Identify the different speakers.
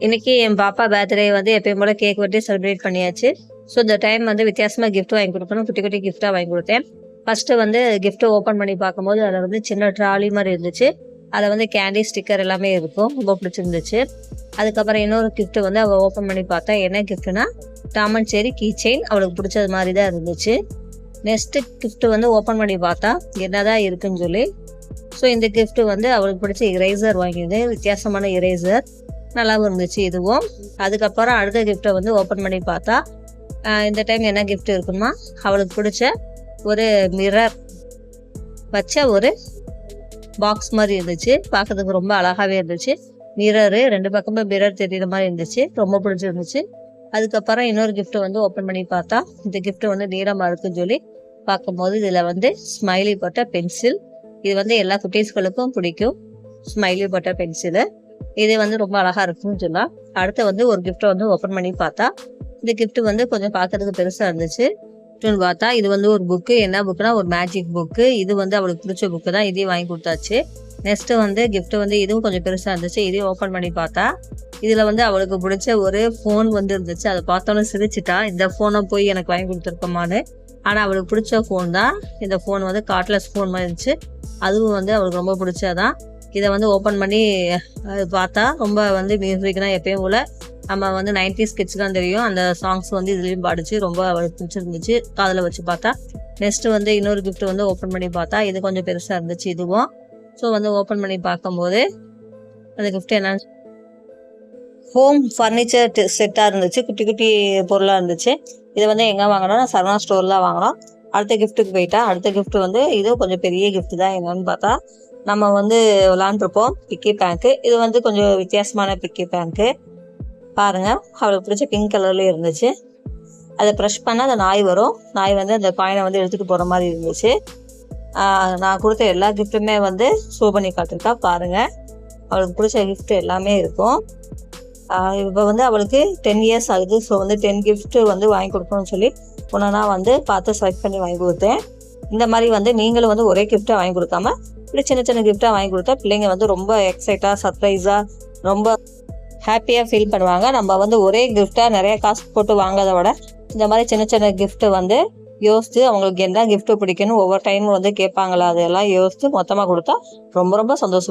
Speaker 1: இன்னைக்கு என் பாப்பா பர்த்டே வந்து எப்பயும் போல கேக் வெட்டி செலிப்ரேட் பண்ணியாச்சு. ஸோ இந்த டைம் வந்து வித்தியாசமாக கிஃப்ட் வாங்கி கொடுக்கணும். குட்டி குட்டி கிஃப்டாக வாங்கி கொடுத்தேன். ஃபர்ஸ்ட்டு வந்து கிஃப்ட்டை ஓப்பன் பண்ணி பார்க்கும்போது அதில் வந்து சின்ன ட்ராலி மாதிரி இருந்துச்சு. அதில் வந்து கேண்டி ஸ்டிக்கர் எல்லாமே இருக்கும். ரொம்ப பிடிச்சிருந்துச்சு. அதுக்கப்புறம் இன்னொரு கிஃப்ட்டு வந்து அவள் ஓப்பன் பண்ணி பார்த்தா என்ன கிஃப்ட்னா Tom and Jerry key chain. அவளுக்கு பிடிச்சது மாதிரி தான் இருந்துச்சு. நெக்ஸ்ட்டு கிஃப்ட்டு வந்து ஓப்பன் பண்ணி பார்த்தா என்னதான் இருக்குன்னு சொல்லி ஸோ இந்த கிஃப்ட்டு வந்து அவளுக்கு பிடிச்ச இரேசர் வாங்கியது. வித்தியாசமான இரேசர் நல்லாவும் இருந்துச்சு இதுவும். அதுக்கப்புறம் அடுத்த கிஃப்ட்டை வந்து ஓப்பன் பண்ணி பார்த்தா இந்த டைம் என்ன கிஃப்ட் இருக்குமா, அவளுக்கு பிடிச்ச ஒரு மிரர் வச்ச ஒரு பாக்ஸ் மாதிரி இருந்துச்சு. பார்க்கறதுக்கு ரொம்ப அழகாகவே இருந்துச்சு. மிரரு 2 பக்கமும் மிரர் தெரியுற மாதிரி இருந்துச்சு. ரொம்ப பிடிச்சிருந்துச்சு. அதுக்கப்புறம் இன்னொரு கிஃப்ட்டை வந்து ஓப்பன் பண்ணி பார்த்தா இந்த கிஃப்ட்டு வந்து நீளமாக இருக்குன்னு சொல்லி பார்க்கும்போது இதில் வந்து ஸ்மைலி போட்ட பென்சில். இது வந்து எல்லா குட்டீஸ்களுக்கும் பிடிக்கும். ஸ்மைலி போட்ட பென்சிலு இது வந்து ரொம்ப அழகா இருக்குன்னு சொல்லலாம். அடுத்து வந்து ஒரு கிஃப்ட்டை வந்து ஓப்பன் பண்ணி பார்த்தா இந்த கிஃப்ட் வந்து கொஞ்சம் பார்க்கறதுக்கு பெருசா இருந்துச்சு. பார்த்தா இது வந்து ஒரு புக்கு. என்ன புக்குனா ஒரு மேஜிக் புக்கு. இது வந்து அவளுக்கு பிடிச்ச புக்கு தான். இதையும் வாங்கி கொடுத்தாச்சு. நெக்ஸ்ட் வந்து கிஃப்ட் வந்து இதுவும் கொஞ்சம் பெருசா இருந்துச்சு. இதையும் ஓப்பன் பண்ணி பார்த்தா இதுல வந்து அவளுக்கு பிடிச்ச ஒரு ஃபோன் வந்து இருந்துச்சு. அதை பார்த்தோன்னு சிரிச்சிட்டா, இந்த ஃபோனை போய் எனக்கு வாங்கி கொடுத்துருக்கோமான்னு. ஆனா அவளுக்கு பிடிச்ச ஃபோன் தான். இந்த ஃபோன் வந்து கார்ட்லெஸ் ஃபோன் மாதிரி இருந்துச்சு. அதுவும் வந்து அவளுக்கு ரொம்ப பிடிச்சதான். இதை வந்து ஓப்பன் பண்ணி பார்த்தா ரொம்ப வந்து மியூசிக்னா எப்பயும் போல நம்ம வந்து 90s கிட்ஸ் தான் தெரியும். அந்த சாங்ஸ் வந்து இதுலேயும் பாடிச்சு. ரொம்ப அவளுக்கு பிடிச்சிருந்துச்சு. காதில் வச்சு பார்த்தா. நெக்ஸ்ட் வந்து இன்னொரு கிஃப்ட் வந்து ஓப்பன் பண்ணி பார்த்தா இது கொஞ்சம் பெருசாக இருந்துச்சு இதுவும். ஸோ வந்து ஓப்பன் பண்ணி பார்க்கும்போது அந்த கிஃப்ட் என்னன்னு ஹோம் ஃபர்னிச்சர் செட்டாக இருந்துச்சு. குட்டி குட்டி பொருளாக இருந்துச்சு. இதை வந்து எங்கே வாங்கினோம்னா சரவணா ஸ்டோரில் தான் வாங்கினோம். அடுத்த கிஃப்ட்டுக்கு போயிட்டா அடுத்த கிஃப்ட் வந்து இதுவும் கொஞ்சம் பெரிய கிஃப்ட் தான். என்னன்னு பார்த்தா நம்ம வந்து விளாண்டுருப்போம் பிக்கி பேங்க்கு. இது வந்து கொஞ்சம் வித்தியாசமான பிக்கி பேங்க்கு. பாருங்க, அவளுக்கு பிடிச்ச பிங்க் கலர்லேயே இருந்துச்சு. அதை ப்ரெஷ் பண்ணால் அந்த நாய் வரும். நாய் வந்து அந்த காயினை வந்து எடுத்துகிட்டு போகிற மாதிரி இருந்துச்சு. நான் கொடுத்த எல்லா கிஃப்ட்டுமே வந்து ஷோ பண்ணி காட்டிருக்கா. பாருங்கள், அவளுக்கு பிடிச்ச கிஃப்ட் எல்லாமே இருக்கும். இப்போ வந்து அவளுக்கு 10 இயர்ஸ் ஆகுது. ஸோ வந்து 10 கிஃப்ட்டு வந்து வாங்கி கொடுக்கணும்னு சொல்லி ஒன்றா வந்து பார்த்து செலக்ட் பண்ணி வாங்கி கொடுத்தேன். இந்த மாதிரி வந்து நீங்களும் வந்து ஒரே கிஃப்ட்டை வாங்கி கொடுக்காம இப்படி சின்ன சின்ன கிஃப்டாக வாங்கி கொடுத்தா பிள்ளைங்க வந்து ரொம்ப எக்ஸைட்டாக சர்ப்ரைஸாக ரொம்ப ஹாப்பியாக ஃபீல் பண்ணுவாங்க. நம்ம வந்து ஒரே கிஃப்டாக நிறைய காசு போட்டு வாங்காத விட இந்த மாதிரி சின்ன சின்ன கிஃப்ட்டு வந்து யோசித்து அவங்களுக்கு என்ன கிஃப்ட்டு பிடிக்குன்னு ஒவ்வொரு டைமும் வந்து கேட்பாங்களா, அதெல்லாம் யோசித்து மொத்தமாக கொடுத்தா ரொம்ப ரொம்ப சந்தோஷம்.